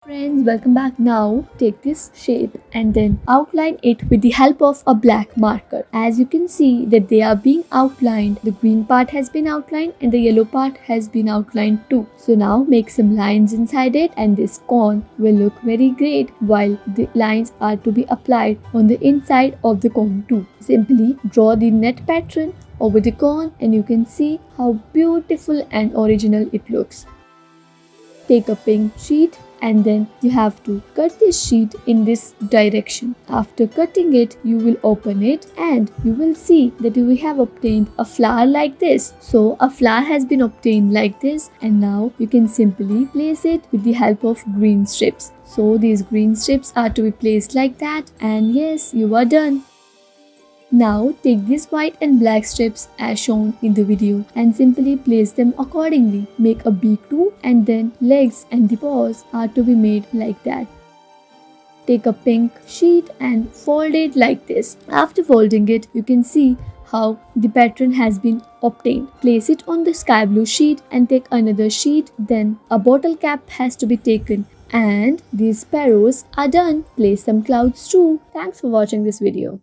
Friends, welcome back. Now take this shape and then outline it with the help of a black marker. As you can see that they are being outlined. The green part has been outlined and the yellow part has been outlined too. So now make some lines inside it and this cone will look very great while the lines are to be applied on the inside of the cone too. Simply draw the net pattern over the cone and you can see how beautiful and original it looks. Take a pink sheet and then you have to cut this sheet in this direction. After cutting it, you will open it and you will see that we have obtained a flower like this. So a flower has been obtained like this and now you can simply place it with the help of green strips. So these green strips are to be placed like that and yes, you are done. Now take these white and black strips as shown in the video and simply place them accordingly. Make a beak too and then legs and the paws are to be made like that. Take a pink sheet and fold it like this. After folding it, you can see how the pattern has been obtained. Place it on the sky blue sheet and take another sheet. Then a bottle cap has to be taken and these sparrows are done. Place some clouds too. Thanks for watching this video.